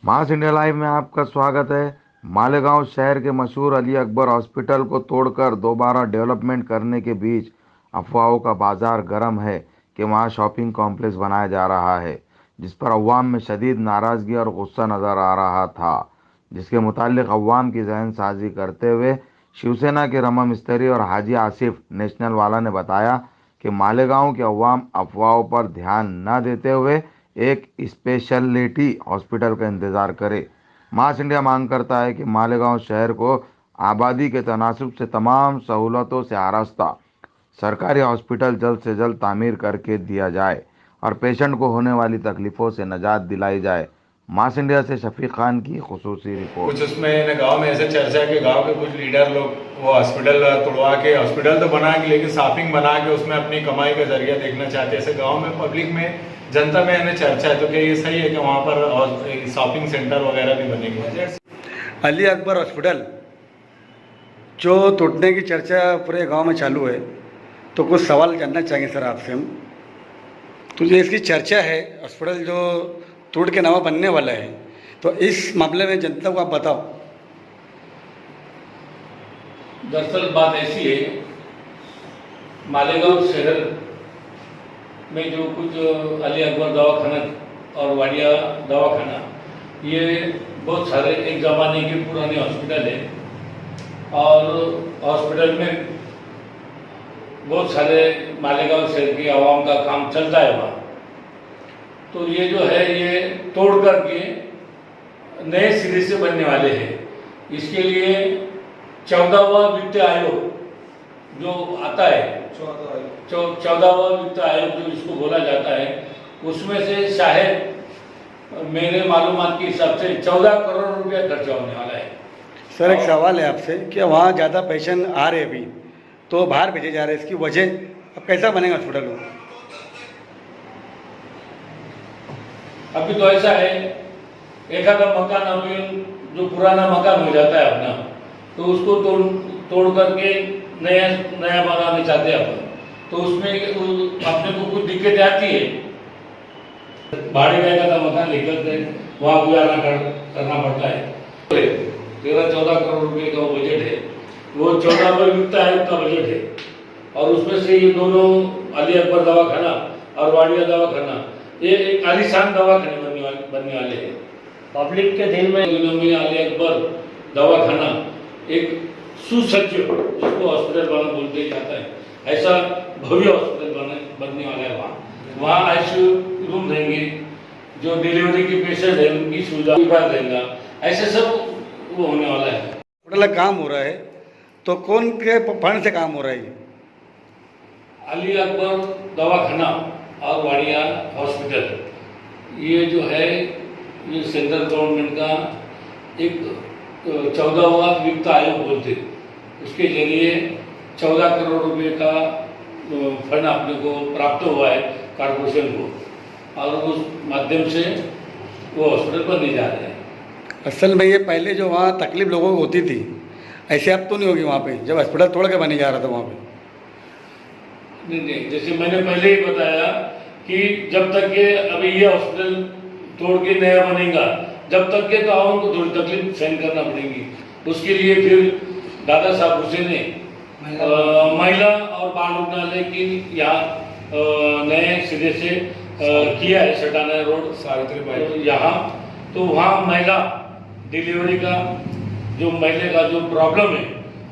मास India live में आपका स्वागत है। मालेगांव शहर के मशहूर अली अकबर हॉस्पिटल को तोड़कर दोबारा डेवलपमेंट करने के बीच अफवाहों का बाजार गर्म है कि वहां शॉपिंग कॉम्प्लेक्स बनाया जा रहा है, जिस पर अवाम में शदीद नाराज़गी और गुस्सा नज़र आ रहा था। जिसके मुतालिक अवाम की जहन साजी करते हुए शिवसेना के रमा मिस्त्री और हाजी आसिफ नेशनल वाला ने बताया कि मालेगांव के अवाम अफवाहों पर ध्यान न देते हुए एक स्पेशलिटी हॉस्पिटल का इंतज़ार करे। मास इंडिया मांग करता है कि मालेगांव शहर को आबादी के तनासब से तमाम सहूलतों से आरास्ता सरकारी हॉस्पिटल जल्द से जल्द तामीर करके दिया जाए और पेशेंट को होने वाली तकलीफ़ों से निजात दिलाई जाए। मास इंडिया से शफीक खान की खुसूसी रिपोर्ट। कुछ उसमें गांव में ऐसे चर्चा है कि गांव के कुछ लीडर लोग वो हॉस्पिटल तोड़वा के हॉस्पिटल तो बना के लेकिन शॉपिंग बना के उसमें अपनी कमाई का जरिया देखना चाहते हैं। ऐसे गांव में पब्लिक में जनता में इन्हें चर्चा है, तो क्या ये सही है कि वहाँ पर शॉपिंग सेंटर वगैरह भी बनेंगे? अली अकबर हॉस्पिटल जो टूटने की चर्चा पूरे गांव में चालू है, तो कुछ सवाल जानना चाहेंगे सर आपसे हम। तो जो इसकी चर्चा है हॉस्पिटल जो टूट के नवा बनने वाला है, तो इस मामले में जनता को आप बताओ। दरअसल बात ऐसी है, मालेगांव शहर में जो कुछ अली अकबर दवाखाना और वाडिया दवाखाना, ये बहुत सारे एक ज़माने के पुराने हॉस्पिटल है और हॉस्पिटल में बहुत सारे मालेगांव शहर के आवाम का काम चलता है वहाँ। तो ये जो है ये तोड़ करके नए सिरे से बनने वाले हैं। इसके लिए 14वां वित्त आयोग जो आता है, 14वां वित्त आयोग जो इसको बोला जाता है, उसमें से शायद मेरे मालूमात के हिसाब से 14 करोड़ रुपया खर्चा होने वाला है। सर एक सवाल है आपसे कि वहाँ ज़्यादा पेशेंट आ रहे अभी तो बाहर भेजे जा रहे हैं, इसकी वजह अब कैसा बनेगा हॉस्पिटल वो? अभी तो ऐसा है, एक आधा मकान अभी जो पुराना मकान हो जाता है अपना, तो उसको तोड़ करके नया नया बनाना चाहते हैं अपन, तो उसमें अपने को कुछ दिक्कतें आती है। भाड़े का एक आधा मकान लेकर के वहाँ गुजारा करना पड़ता है। 13-14 करोड़ रुपए का बजट है, वो 14वां वित्त आयोग का बजट है और उसमें से ये दोनों अली अकबर दवाखाना और वाडिया दवाखाना ये एक आलीशान दवाखाने बनने वाले हैं। पब्लिक के दिल में अली अकबर दवाखाना एक सुसज्ज, जिसको हॉस्पिटल बना बोलते जाता है, ऐसा भव्य हॉस्पिटल बनने वाला है। वहाँ आईसीयू रूम रहेंगे, जो डिलीवरी के पेशेंट है उनकी सुविधा रहेगा, ऐसे सब वो होने वाला है। हॉस्पिटल का काम हो रहा है तो कौन के फंड से काम हो रहा है? अली अकबर दवाखाना और वाडिया हॉस्पिटल, ये जो है ये सेंट्रल गवर्नमेंट का एक 14वां वित्त आयोग बोलते, उसके जरिए 14 करोड़ रुपए का फंड अपने को प्राप्त हुआ है कॉर्पोरेशन को, और उस माध्यम से वो हॉस्पिटल बनने जा रहे हैं। असल में ये पहले जो वहाँ तकलीफ लोगों को होती थी, ऐसे अब तो नहीं होगी वहाँ पे, जब हॉस्पिटल तोड़ के बने जा रहा था वहाँ पे। नहीं, जैसे मैंने पहले ही बताया कि जब तक के अभी ये हॉस्पिटल तोड़ के नया बनेगा, जब तक के तो आवाम को थोड़ी तकलीफ सहन करना पड़ेगी। उसके लिए फिर दादा साहब हुसैन ने महिला और बाल रुग्णालय की यहाँ नए सिरे से किया है, सटाना रोड सावित्री यहाँ, तो वहाँ महिला डिलीवरी का जो महिला का जो प्रॉब्लम है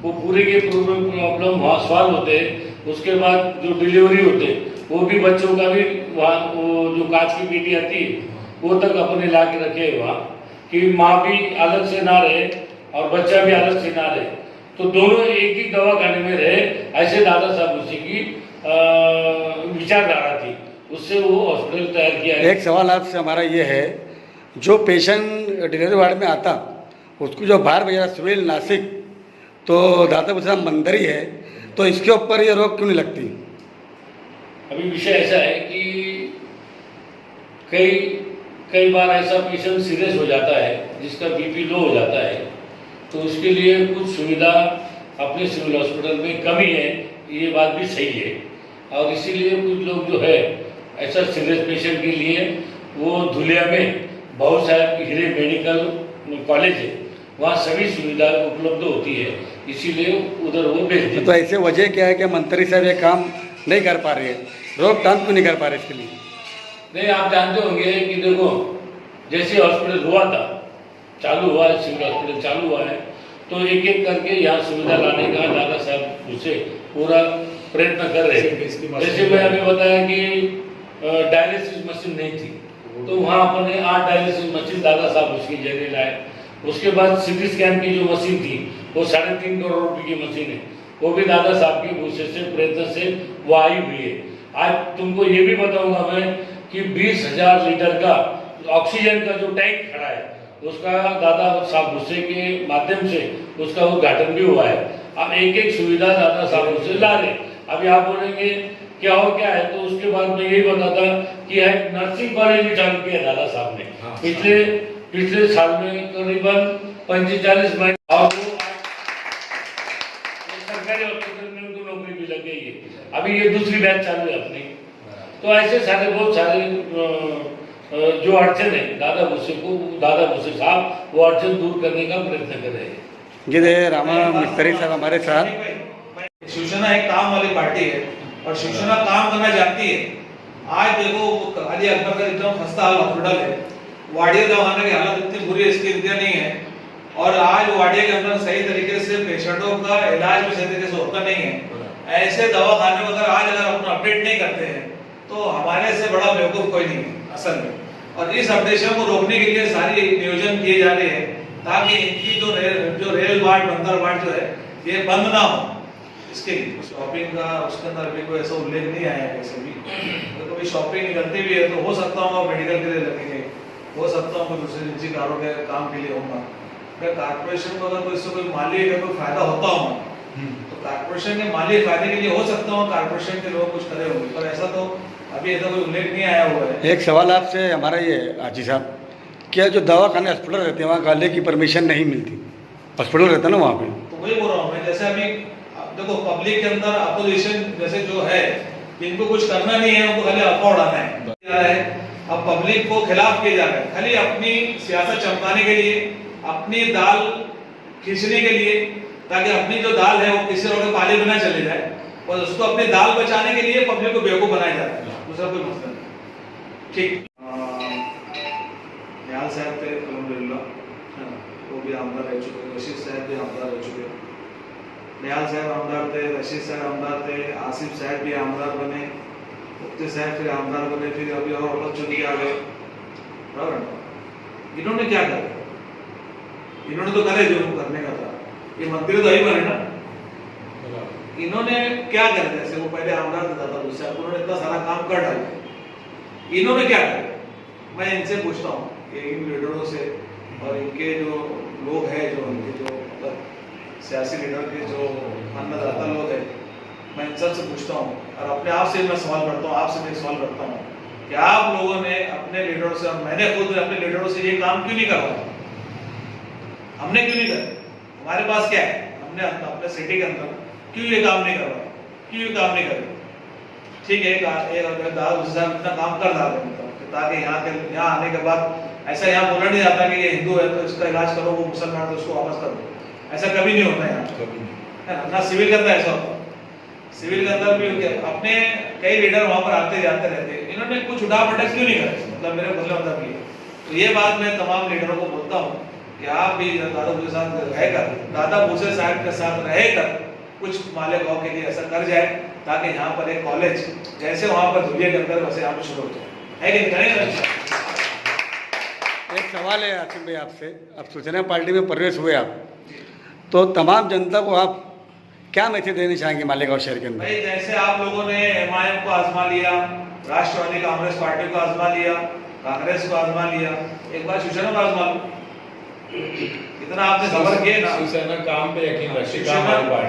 वो पूरे के पूरे प्रॉब्लम वहाँ सॉल्व होते हैं। उसके बाद जो डिलीवरी होते वो भी बच्चों का भी वहाँ वो जो कांच की पेटी आती है वो तक अपने ला के रखे वहाँ, कि माँ भी अलग से ना रहे और बच्चा भी अलग से ना रहे, तो दोनों एक ही दवाखाने में रहे। ऐसे दादा साहब उसी की विचारधारा थी, उससे वो हॉस्पिटल तैयार किया है। एक सवाल आपसे हमारा ये है, जो पेशेंट डिलीवरी वार्ड में आता उसको जो बाहर भेजा सिविल नासिक, तो दादा भूसा मंदिर है, तो इसके ऊपर ये रोक क्यों नहीं लगती? अभी विषय ऐसा है कि कई बार ऐसा पेशेंट सीरियस हो जाता है जिसका बीपी लो हो जाता है, तो उसके लिए कुछ सुविधा अपने सिविल हॉस्पिटल में कमी है, ये बात भी सही है। और इसीलिए कुछ लोग जो है ऐसा सीरियस पेशेंट के लिए वो धुलिया में भाऊ साहब की हीरे मेडिकल कॉलेज है, वहाँ सभी सुविधा उपलब्ध होती है, इसीलिए उधर वो भेज देते। तो ऐसे वजह क्या है कि मंत्री साहब ये काम नहीं कर पा रहे हैं, रोकथाम क्यों नहीं कर पा रहे इसके लिए? नहीं, आप जानते होंगे कि देखो, जैसे हॉस्पिटल हुआ था, चालू हुआ है, सिविल हॉस्पिटल चालू हुआ है, तो एक एक करके यहाँ सुविधा लाने का दादा साहब उसे पूरा प्रयत्न कर रहे हैं। जैसे मैं अभी बताया कि डायलिसिस मशीन नहीं थी, तो वहाँ अपने 8 डायलिसिस मशीन दादा साहब उसकी जगह लाए। उसके बाद सिटी स्कैन की जो मशीन थी वो 3.5 करोड़ रुपए की मशीन है, वो भी दादा साहब की कोशिश से प्रयत्न से वो आई हुई है। आज तुमको ये भी बताऊंगा मैं कि 20,000 लीटर का ऑक्सीजन का जो टैंक खड़ा है, उसका दादा साहब भुस्से के माध्यम से उसका उद्घाटन भी हुआ है। अब एक एक सुविधा दादा साहब भुस्से ला रहे। अभी आप बोलेंगे क्या हो क्या है, तो उसके बाद मैं यही बताता कि एक नर्सिंग कॉलेज भी चालू किया दादा साहब ने पिछले साल में करीबन 45 बेड, और वो सरकारी हॉस्पिटल में उनको नौकरी भी लग गई है। अभी ये दूसरी बैच चालू है अपनी। तो ऐसे सारे बहुत सारे जो अड़चन है दादा भुस्से साहब वो अड़चन दूर करने का प्रयत्न कर रहे हैं। जी दे रामा मिस्त्री साहब हमारे साथ। शिवसेना एक काम वाली पार्टी है और शिवसेना काम करना चाहती है। आज देखो अली अकबर का इतना खस्ता हाल हॉस्पिटल है, वाडिया दवाखाने की हालत इतनी बुरी है, इसकी इंतजाम नहीं है, और आज वाडिया के अंदर सही तरीके से पेशेंटों का इलाज भी सही तरीके से होता नहीं है। ऐसे दवाखाने को अगर अपना अपडेट नहीं करते हैं तो हमारे से बड़ा बेवकूफ कोई नहीं है असल में। और इस अपडेशन को रोकने के लिए सारी नियोजन किए जा रहे हैं ताकि इनकी जो रेल वार्ड बंदर वार्ड जो है ये बंद ना हो। इसके लिए शॉपिंग का उसके अंदर भी कोई ऐसा उल्लेख नहीं आया है वैसे भी। तो कभी शॉपिंग निकलती भी है तो हो सकता हूँ मेडिकल के लिए लगेंगे, हो सकता हूँ दूसरे निजी कारों के काम के लिए होगा। अगर कारपोरेशन को अगर इससे कोई माली का कोई फायदा होता हो तो कारपोरेशन के माली फायदे के लिए हो सकता हूँ कारपोरेशन के लोग कुछ करे होंगे, पर ऐसा तो अभी ऐसा कोई उल्लेख नहीं आया हुआ है। एक सवाल आपसे हमारा ये हाजी साहब, क्या जो दवाखाने हॉस्पिटल रहते हैं वहाँ गाले की परमिशन नहीं मिलती? हॉस्पिटल रहता है ना वहाँ पे, तो वही बोल रहा हूँ मैं। जैसे अभी देखो पब्लिक के अंदर अपोजिशन जैसे जो है, इनको कुछ करना नहीं है, उनको खाली अफवाह उड़ाना है। अब पब्लिक को खिलाफ किए जा रहे हैं खाली अपनी सियासत चमकाने के लिए, अपनी दाल खींचने के लिए, ताकि अपनी जो दाल है वो किसी और के पाले में ना चले जाए, और उसको अपनी दाल बचाने के लिए पब्लिक को बेवकूफ बनाया जा रहा है। दूसरा कोई मसला नहीं। ठीक, निहाल साहब थे अल्हम्दुलिल्लाह, वो भी आमदार रह चुके, रशीद साहब भी आमदार रह चुके। निहाल साहब आमदार थे, रशीद साहब आमदार थे, आसिफ साहब भी आमदार बने, मुफ्ती साहब फिर आमदार बने, फिर अभी और औरत चुन के आ गए। बराबर। इन्होंने क्या करा? इन्होंने तो करे जो करने का था। ये मंत्री तो ही बने ना। इन्होंने क्या कर दिया? जैसे वो पहले आमदार थे दादा भुस्से, उन्होंने इतना सारा काम कर डाला। इन्होंने क्या किया? मैं इनसे पूछता हूँ, इन लीडरों से और इनके जो लोग हैं, जो इनके जो मतलब सियासी लीडर के जो अन्नदाता लोग हैं, मैं इन सबसे पूछता हूँ और अपने आप से मैं सवाल करता हूँ, आपसे मैं सवाल करता हूँ कि आप लोगों ने अपने लीडरों से, और मैंने खुद अपने लीडरों से ये काम क्यों नहीं करवाया? हमने क्यों नहीं करा? हमारे पास क्या है? हमने अपने सिटी के अंदर क्यों ये काम नहीं करवाया? क्यों ये काम नहीं करे? ठीक है, दादा भुस्से साहब इतना काम कर रहा है ताकि यहाँ आने के बाद ऐसा यहाँ बोला नहीं जाता कि ये हिंदू है तो इसका इलाज करो, वो मुसलमान तो उसको वापस कर दो। ऐसा कभी नहीं होता यहाँ, है ना? सिविल के अंदर ऐसा होता। सिविल के अंदर भी अपने कई लीडर वहां पर आते जाते रहते, इन्होंने कुछ उठा पटक क्यों नहीं करे? मतलब मेरे मतलब ये, तो ये बात मैं तमाम लीडरों को बोलता हूँ कि आप भी दादा भुस्से साथ रहकर, दादा भुस्से साहब के साथ रहकर कुछ मालेगांव के लिए ऐसा कर जाए ताकि यहाँ पर एक कॉलेज जैसे वहां पर धुलिया के अंदर वैसे यहाँ पर शुरू हो जाए, है कि नहीं? एक सवाल है आसिफ भाई आपसे, अब सूचना पार्टी में प्रवेश हुए आप, तो तमाम जनता को आप क्या मैसेज देना चाहेंगे मालेगांव शहर के अंदर? भाई जैसे आप लोगों ने एमआईएम को आजमा लिया, राष्ट्रवादी कांग्रेस पार्टी को आजमा लिया, कांग्रेस को आजमा लिया, एक बार शिवसेना को आजमा लो। इतना आपने खबर किए ना, शिवसेना काम पे यकीन रखती है।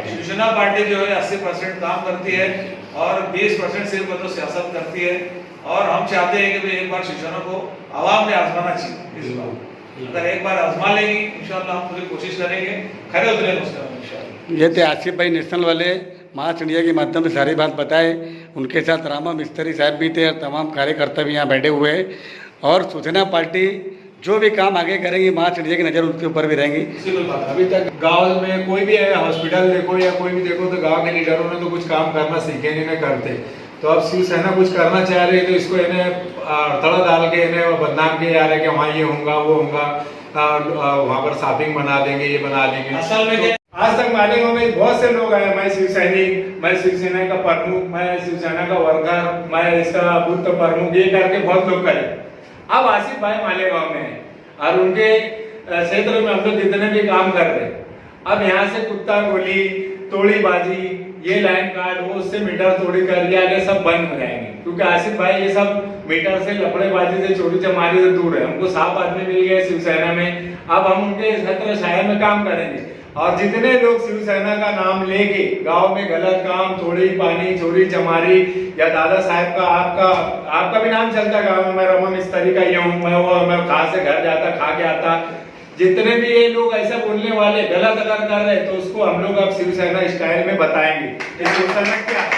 शिवसेना पार्टी जो है 80% काम करती है और 20% सिर्फ तो सियासत करती है, और हम चाहते हैं कि एक बार शिवसेना को आवाम ने आजमाना चाहिए। इस बार अगर एक बार आजमा लेंगे इंशाल्लाह, हम पूरी कोशिश करेंगे, खड़े उतरेंगे उसके इंशाल्लाह। ये थे आसिफ भाई नेशनल वाले, मास इंडिया के माध्यम से सारी बात बताए। उनके साथ रामा मिस्त्री साहब भी थे और तमाम कार्यकर्ता भी यहाँ बैठे हुए हैं। और सूचना पार्टी जो भी काम आगे करेंगे माँ चिड़िया की नज़र उनके ऊपर भी रहेंगी। सिंपल बात है। अभी तक गांव में कोई भी है, हॉस्पिटल देखो या कोई भी देखो, तो गांव के लीडरों ने तो कुछ काम करना सीखे नहीं, ना करते। तो अब शिवसेना कुछ करना चाह रही है तो इसको इन्हें तड़ा डाल के इन्हें बदनाम किया जा रहा है कि वहाँ ये होगा वो होगा, वहाँ पर शॉपिंग बना देंगे, ये बना देंगे। असल में क्या, आज तक मालेगांव में बहुत से लोग आए, मैं शिवसैनिक, मैं शिवसेना का प्रमुख, मैं शिवसेना का वर्कर, मैं इसका बूथ प्रमुख, ये करके बहुत लोग करे। अब आसिफ भाई मालेगांव में है और उनके क्षेत्र में हम लोग जितने भी काम कर रहे हैं, अब यहाँ से कुत्ता गोली, तोड़ी बाजी, ये लाइन कार्ड, वो उससे मीटर तोड़ी कर लिया आगे सब बंद हो जाएंगे, क्योंकि आसिफ भाई ये सब मीटर से, लफड़ेबाजी से, चोरी चमारी से दूर है। हमको साफ आदमी मिल गया शिवसेना में, अब हम उनके क्षेत्र शहर में काम करेंगे। और जितने लोग शिवसेना का नाम लेके गांव में गलत काम, थोड़ी पानी, चोरी चमारी, या दादा साहब का, आपका भी नाम चलता है गांव में, मैं रमा मिस्त्री का ये हूँ, मैं खा से घर जाता, खा के आता, जितने भी ये लोग ऐसा बोलने वाले गलत अगर कर रहे तो उसको हम लोग अब शिवसेना स्टाइल में बताएंगे कि शिवसेना क्या है।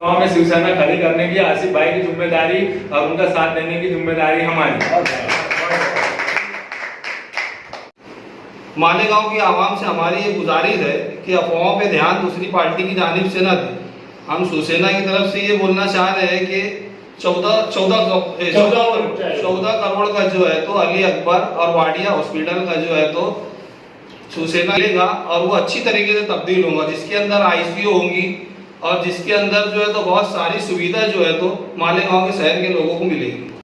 गांव में शिवसेना खड़ी करने की आसिफ भाई की जिम्मेदारी और उनका साथ देने की जिम्मेदारी हमारी। मालेगांव की आवाम से हमारी ये गुजारिश है कि अफवाहों पे ध्यान दूसरी पार्टी की जानिब से न दें। हम शिवसेना की तरफ से ये बोलना चाह रहे हैं कि 14 करोड़ का जो है तो अली अकबर और वाडिया हॉस्पिटल का जो है तो शिवसेना लेगा और वो अच्छी तरीके से तब्दील होगा, जिसके अंदर आईसीयू होंगी और जिसके अंदर जो है तो बहुत सारी सुविधा जो है तो मालेगांव के शहर के लोगों को मिलेगी।